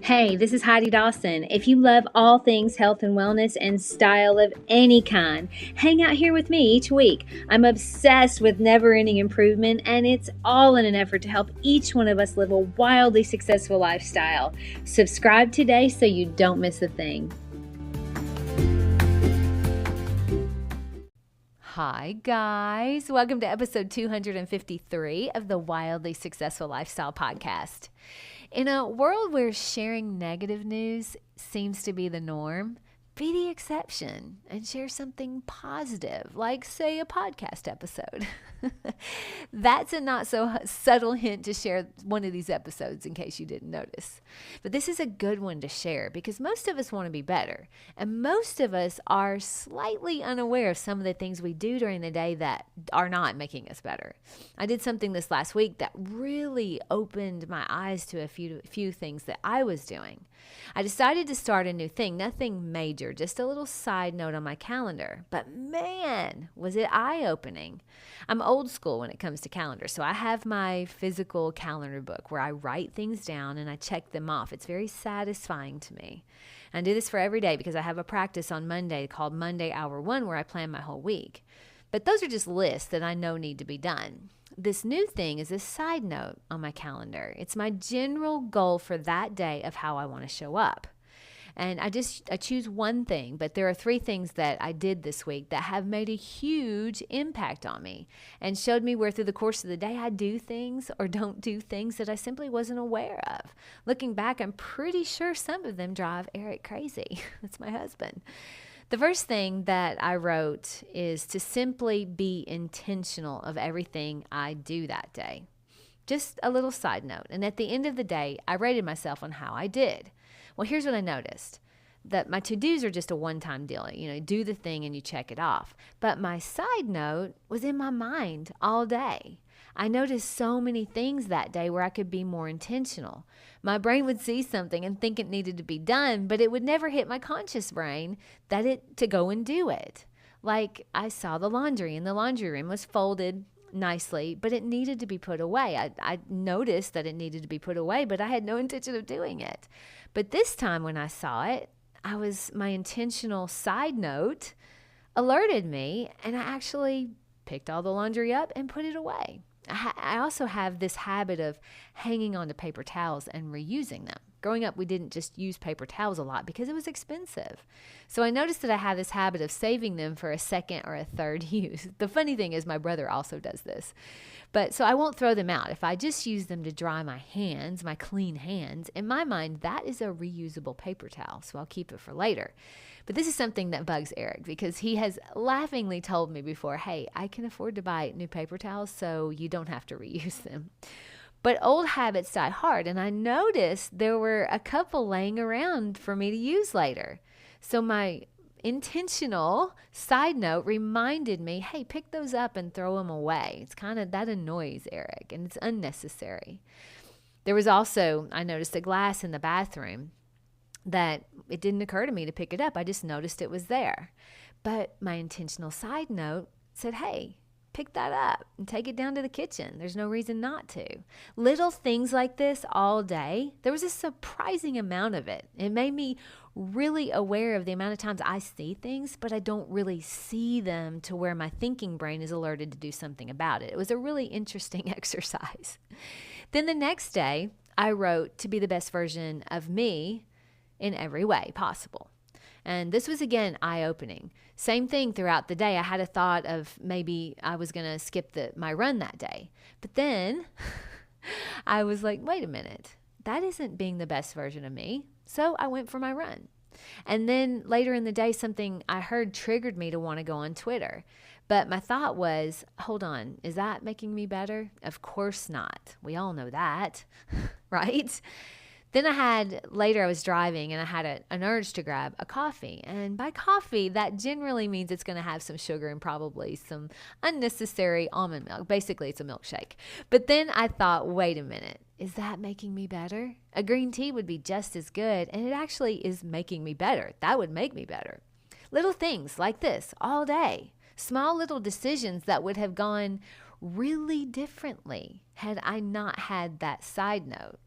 Hey, this is Heidi Dawson. If you love all things health and wellness and style of any kind, hang out here with me each week. I'm obsessed with never-ending improvement, and it's all in an effort to help each one of us live a wildly successful lifestyle. Subscribe today so you don't miss a thing. Hi, guys. Welcome to episode 253 of the Wildly Successful Lifestyle Podcast. In a world where sharing negative news seems to be the norm, be the exception and share something positive, like, say, a podcast episode. That's a not so subtle hint to share one of these episodes in case you didn't notice. But this is a good one to share because most of us want to be better. And most of us are slightly unaware of some of the things we do during the day that are not making us better. I did something this last week that really opened my eyes to a few things that I was doing. I decided to start a new thing, nothing major, just a little side note on my calendar. But man, was it eye-opening. I'm old school when it comes to calendars, so I have my physical calendar book where I write things down and I check them off. It's very satisfying to me. And I do this for every day because I have a practice on Monday called Monday Hour 1 where I plan my whole week. But those are just lists that I know need to be done. This new thing is a side note on my calendar. It's my general goal for that day of how I want to show up. And I choose one thing, but there are 3 things that I did this week that have made a huge impact on me and showed me where through the course of the day I do things or don't do things that I simply wasn't aware of. Looking back, I'm pretty sure some of them drive Eric crazy. That's my husband. The first thing that I wrote is to simply be intentional of everything I do that day. Just a little side note. And at the end of the day, I rated myself on how I did. Well, here's what I noticed. That my to-dos are just a one-time deal. Do the thing and you check it off. But my side note was in my mind all day. I noticed so many things that day where I could be more intentional. My brain would see something and think it needed to be done, but it would never hit my conscious brain to go and do it. Like I saw the laundry and the laundry room was folded nicely, but it needed to be put away. I noticed that it needed to be put away, but I had no intention of doing it. But this time when I saw it, my intentional side note alerted me, and I actually picked all the laundry up and put it away. I also have this habit of hanging on to paper towels and reusing them. Growing up, we didn't just use paper towels a lot because it was expensive. So I noticed that I have this habit of saving them for a second or a third use. The funny thing is my brother also does this. So I won't throw them out. If I just use them to dry my hands, my clean hands, in my mind, that is a reusable paper towel. So I'll keep it for later. But this is something that bugs Eric because he has laughingly told me before, hey, I can afford to buy new paper towels so you don't have to reuse them. But old habits die hard, and I noticed there were a couple laying around for me to use later. So my intentional side note reminded me, hey, pick those up and throw them away. It's that annoys Eric, and it's unnecessary. There was also, I noticed a glass in the bathroom that it didn't occur to me to pick it up. I just noticed it was there. But my intentional side note said, hey, pick that up and take it down to the kitchen. There's no reason not to. Little things like this all day, there was a surprising amount of it. It made me really aware of the amount of times I see things, but I don't really see them to where my thinking brain is alerted to do something about it. It was a really interesting exercise. Then the next day, I wrote to be the best version of me in every way possible. And this was, again, eye-opening. Same thing throughout the day. I had a thought of maybe I was going to skip my run that day. But then I was like, wait a minute. That isn't being the best version of me. So I went for my run. And then later in the day, something I heard triggered me to want to go on Twitter. But my thought was, hold on, is that making me better? Of course not. We all know that, right? Then later I was driving and I had an urge to grab a coffee. And by coffee, that generally means it's going to have some sugar and probably some unnecessary almond milk. Basically, it's a milkshake. But then I thought, wait a minute, is that making me better? A green tea would be just as good, and it actually is making me better. That would make me better. Little things like this all day. Small little decisions that would have gone really differently had I not had that side note.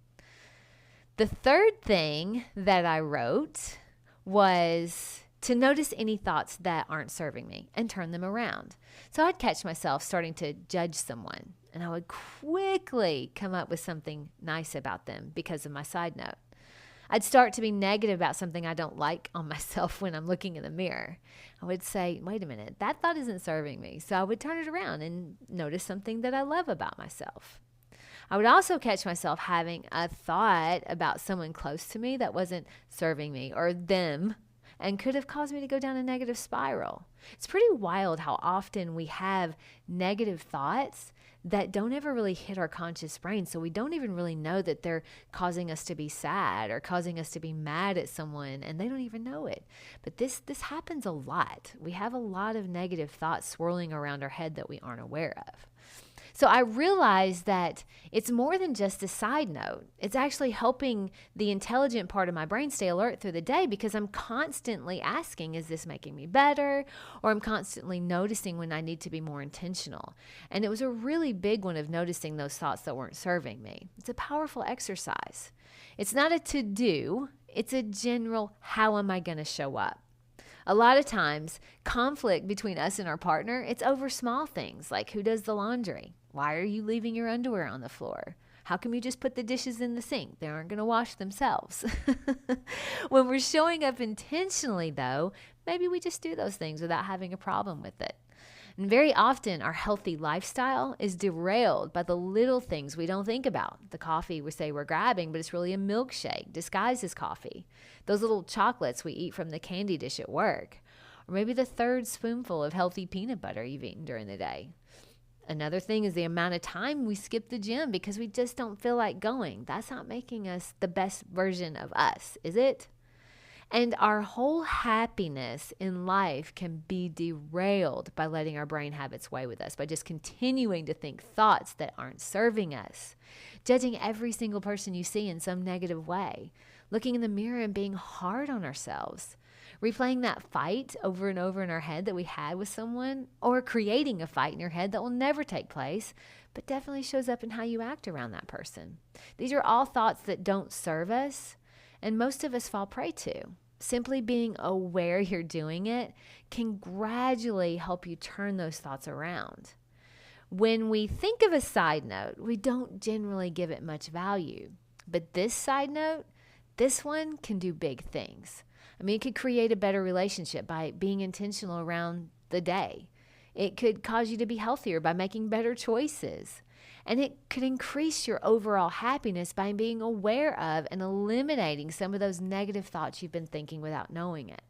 The third thing that I wrote was to notice any thoughts that aren't serving me and turn them around. So I'd catch myself starting to judge someone, and I would quickly come up with something nice about them because of my side note. I'd start to be negative about something I don't like on myself when I'm looking in the mirror. I would say, wait a minute, that thought isn't serving me. So I would turn it around and notice something that I love about myself. I would also catch myself having a thought about someone close to me that wasn't serving me or them and could have caused me to go down a negative spiral. It's pretty wild how often we have negative thoughts that don't ever really hit our conscious brain. So we don't even really know that they're causing us to be sad or causing us to be mad at someone, and they don't even know it. But this happens a lot. We have a lot of negative thoughts swirling around our head that we aren't aware of. So I realized that it's more than just a side note. It's actually helping the intelligent part of my brain stay alert through the day because I'm constantly asking, is this making me better? Or I'm constantly noticing when I need to be more intentional. And it was a really big one of noticing those thoughts that weren't serving me. It's a powerful exercise. It's not a to-do. It's a general, how am I going to show up? A lot of times, conflict between us and our partner, it's over small things like who does the laundry? Why are you leaving your underwear on the floor? How come you just put the dishes in the sink? They aren't going to wash themselves. When we're showing up intentionally, though, maybe we just do those things without having a problem with it. And very often, our healthy lifestyle is derailed by the little things we don't think about. The coffee we say we're grabbing, but it's really a milkshake disguised as coffee. Those little chocolates we eat from the candy dish at work. Or maybe the third spoonful of healthy peanut butter you've eaten during the day. Another thing is the amount of time we skip the gym because we just don't feel like going. That's not making us the best version of us, is it? And our whole happiness in life can be derailed by letting our brain have its way with us, by just continuing to think thoughts that aren't serving us, judging every single person you see in some negative way, looking in the mirror and being hard on ourselves, replaying that fight over and over in our head that we had with someone, or creating a fight in your head that will never take place, but definitely shows up in how you act around that person. These are all thoughts that don't serve us, and most of us fall prey to. Simply being aware you're doing it can gradually help you turn those thoughts around. When we think of a side note, we don't generally give it much value. But this side note, this one can do big things. I mean, it could create a better relationship by being intentional around the day. It could cause you to be healthier by making better choices. And it could increase your overall happiness by being aware of and eliminating some of those negative thoughts you've been thinking without knowing it.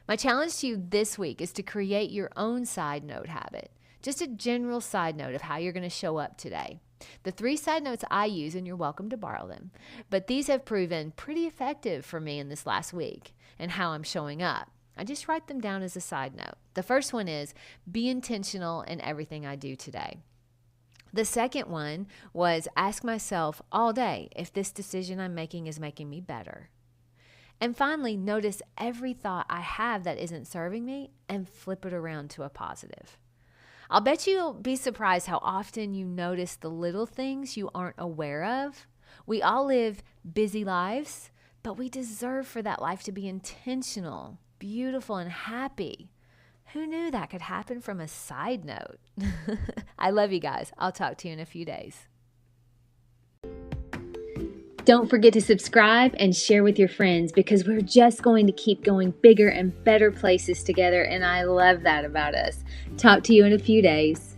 My challenge to you this week is to create your own side note habit. Just a general side note of how you're going to show up today. The 3 side notes I use, and you're welcome to borrow them, but these have proven pretty effective for me in this last week and how I'm showing up. I just write them down as a side note. The first one is be intentional in everything I do today. The second one was ask myself all day if this decision I'm making is making me better. And finally, notice every thought I have that isn't serving me and flip it around to a positive. I'll bet you'll be surprised how often you notice the little things you aren't aware of. We all live busy lives, but we deserve for that life to be intentional, beautiful, and happy. Who knew that could happen from a side note? I love you guys. I'll talk to you in a few days. Don't forget to subscribe and share with your friends because we're just going to keep going bigger and better places together, and I love that about us. Talk to you in a few days.